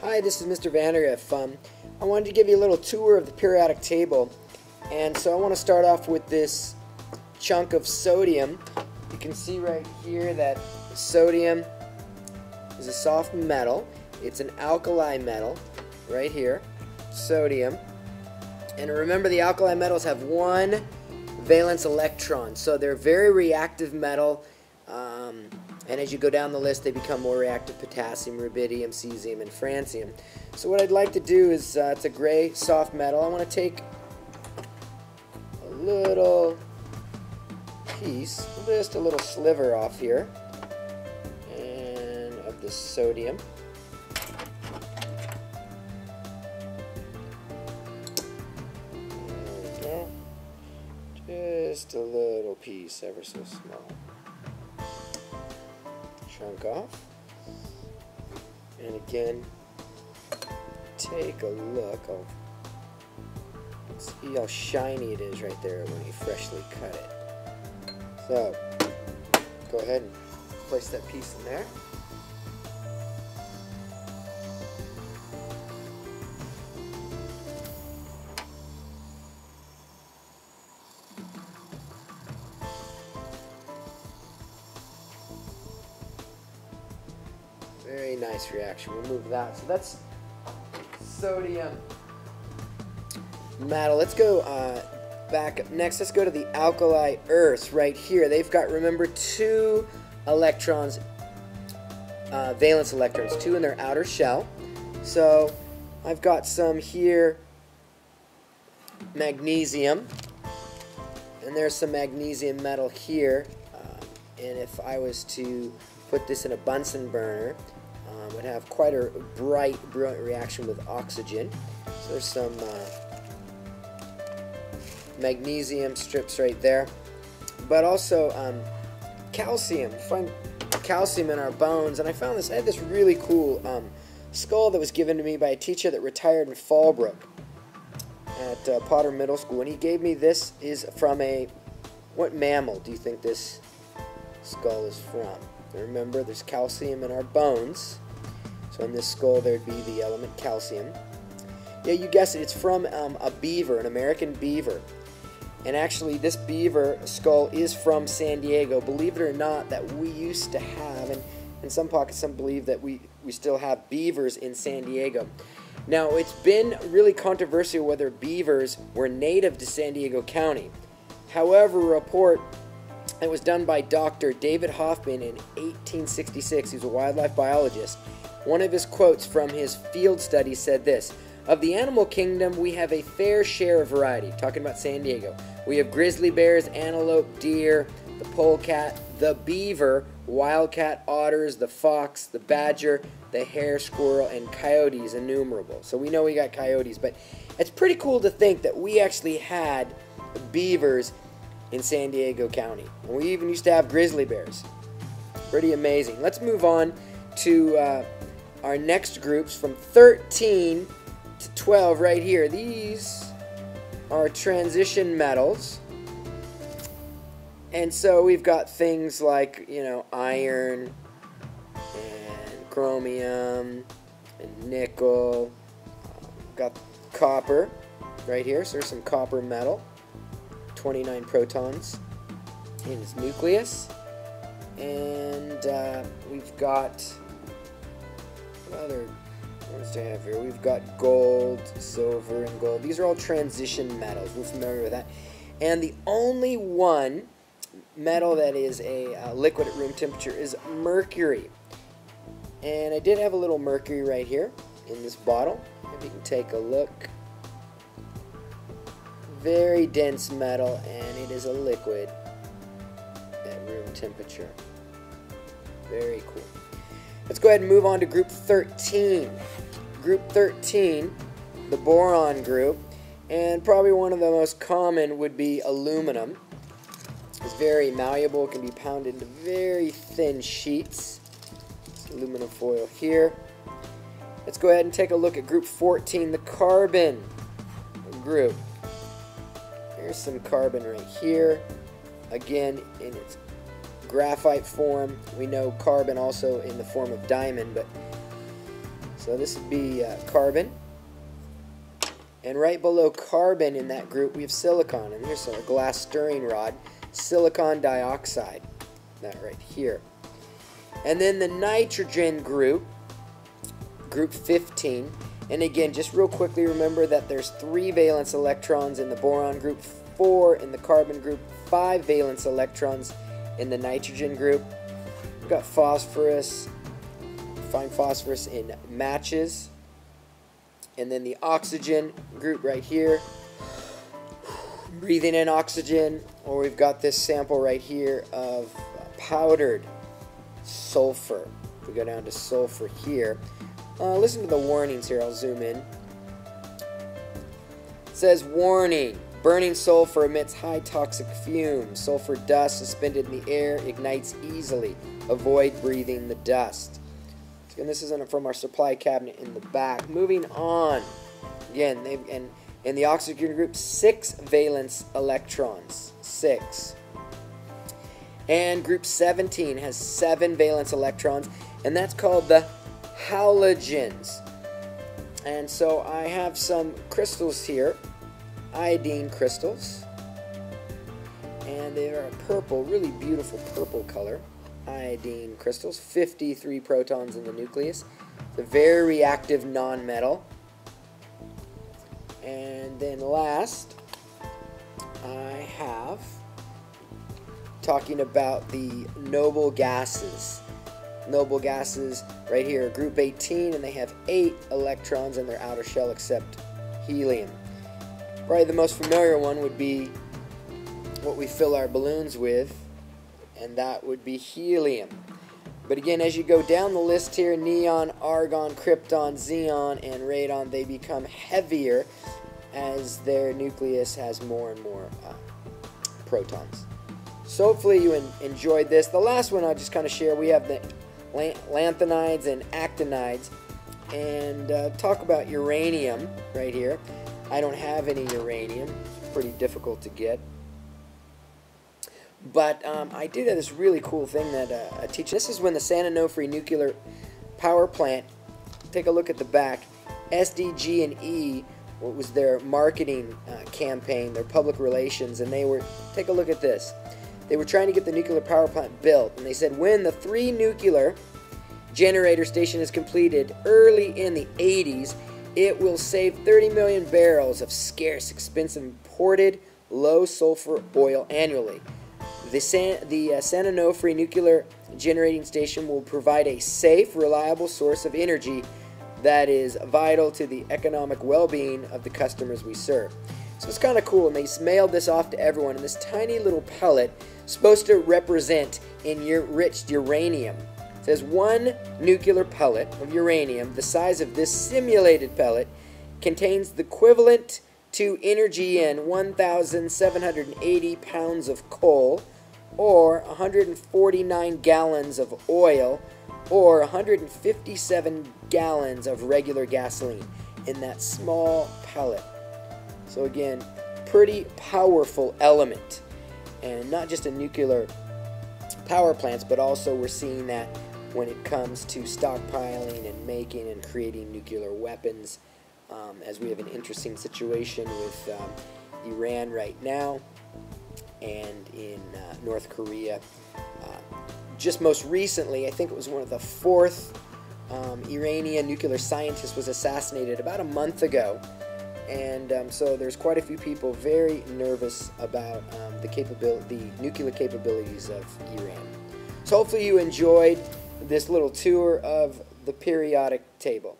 Hi, this is Mr. Vandergriff. I wanted to give you a little tour of the periodic table, and so I want to start off with this chunk of sodium. You can see right here that sodium is a soft metal. It's an alkali metal right here, sodium. And remember, the alkali metals have one valence electron, so they're very reactive metal. And as you go down the list, they become more reactive: potassium, rubidium, cesium, and francium. So what I'd like to do is, it's a gray soft metal. I want to take a little piece, just a little sliver off here, and of the sodium. There we go. Just a little piece, ever so small. Chunk off, and again, take a look. See how shiny it is right there when you freshly cut it. So go ahead and place that piece in there. Very nice reaction. We'll move that. So that's sodium metal. Let's go back up next. Let's go to the Alkali Earth right here. They've got, remember, two electrons, valence electrons, two in their outer shell. So I've got some here, magnesium, and there's some magnesium metal here. And if I was to put this in a Bunsen burner, would have quite a brilliant reaction with oxygen. So there's some magnesium strips right there, but also calcium. We find calcium in our bones, and I found this. I had this really cool skull that was given to me by a teacher that retired in Fallbrook at Potter Middle School, and he gave me this. Is from what mammal do you think this skull is from? Remember, there's calcium in our bones. So in this skull, there'd be the element calcium. Yeah, you guessed it. It's from a beaver, an American beaver. And actually, this beaver skull is from San Diego. Believe it or not, that we used to have, and in some pockets, some believe that we still have beavers in San Diego. Now, it's been really controversial whether beavers were native to San Diego County. However, a report that was done by Dr. David Hoffman in 1866. He was a wildlife biologist. One of his quotes from his field study said this: "Of the animal kingdom, we have a fair share of variety." Talking about San Diego. "We have grizzly bears, antelope, deer, the polecat, the beaver, wildcat, otters, the fox, the badger, the hare, squirrel, and coyotes innumerable." So we know we got coyotes, but it's pretty cool to think that we actually had beavers in San Diego County. And we even used to have grizzly bears. Pretty amazing. Let's move on to our next groups from 13 to 12 right here. These are transition metals. And so we've got things like, iron and chromium and nickel. We've got copper right here. So there's some copper metal. 29 protons in its nucleus. And we've got, what other ones do I have here? We've got gold, silver, and gold. These are all transition metals. We're familiar with that. And the only one metal that is a liquid at room temperature is mercury. And I did have a little mercury right here in this bottle. If you can take a look. Very dense metal, and it is a liquid at room temperature. Very cool. Let's go ahead and move on to group 13. Group 13, the boron group, and probably one of the most common would be aluminum. It's very malleable, it can be pounded into very thin sheets. It's aluminum foil here. Let's go ahead and take a look at group 14, the carbon group. Here's some carbon right here. Again, in its graphite form. We know carbon also in the form of diamond, but So this would be carbon. And right below carbon in that group we have silicon. And here's a glass stirring rod. Silicon dioxide. That right here. And then the nitrogen group, group 15. And again, just real quickly remember that there's 3 valence electrons in the boron group, 4 in the carbon group, 5 valence electrons in the nitrogen group. We've got phosphorus. Find phosphorus in matches. And then the oxygen group right here, breathing in oxygen. Or we've got this sample right here of powdered sulfur. If we go down to sulfur here, listen to the warnings here. I'll zoom in. It says, warning, burning sulfur emits high toxic fumes. Sulfur dust suspended in the air ignites easily. Avoid breathing the dust. And this is from our supply cabinet in the back. Moving on. Again, in the oxygen group, 6 valence electrons. 6. And group 17 has 7 valence electrons, and that's called the halogens. And so I have some crystals here, iodine crystals, and they are a purple, really beautiful purple color. Iodine crystals, 53 protons in the nucleus. It's a very reactive nonmetal. And then last, I have talking about the noble gases. Noble gases right here, group 18, and they have 8 electrons in their outer shell except helium. Probably the most familiar one would be what we fill our balloons with, and that would be helium. But again, as you go down the list here, neon, argon, krypton, xenon, and radon, they become heavier as their nucleus has more and more protons. So hopefully you enjoyed this. The last one I'll just kind of share, we have the lanthanides and actinides, and talk about uranium right here. I don't have any uranium. It's pretty difficult to get. But I did have this really cool thing that I teach. This is when the San Onofre nuclear power plant, take a look at the back, SDG&E, what was their marketing campaign, their public relations, and they were, take a look at this. They were trying to get the nuclear power plant built, and they said when the 3 nuclear generator station is completed early in the 80s, it will save 30 million barrels of scarce, expensive, imported low sulfur oil annually. The San Onofre nuclear generating station will provide a safe, reliable source of energy that is vital to the economic well-being of the customers we serve. So it's kind of cool, and they mailed this off to everyone, and this tiny little pellet is supposed to represent enriched uranium. It says 1 nuclear pellet of uranium, the size of this simulated pellet, contains the equivalent to energy in 1,780 pounds of coal, or 149 gallons of oil, or 157 gallons of regular gasoline in that small pellet. So again, pretty powerful element. And not just in nuclear power plants, but also we're seeing that when it comes to stockpiling and making and creating nuclear weapons, as we have an interesting situation with Iran right now, and in North Korea. Just most recently, I think it was one of the 4th Iranian nuclear scientist was assassinated about a month ago, and so there's quite a few people very nervous about the nuclear capabilities of Iran. So hopefully you enjoyed this little tour of the periodic table.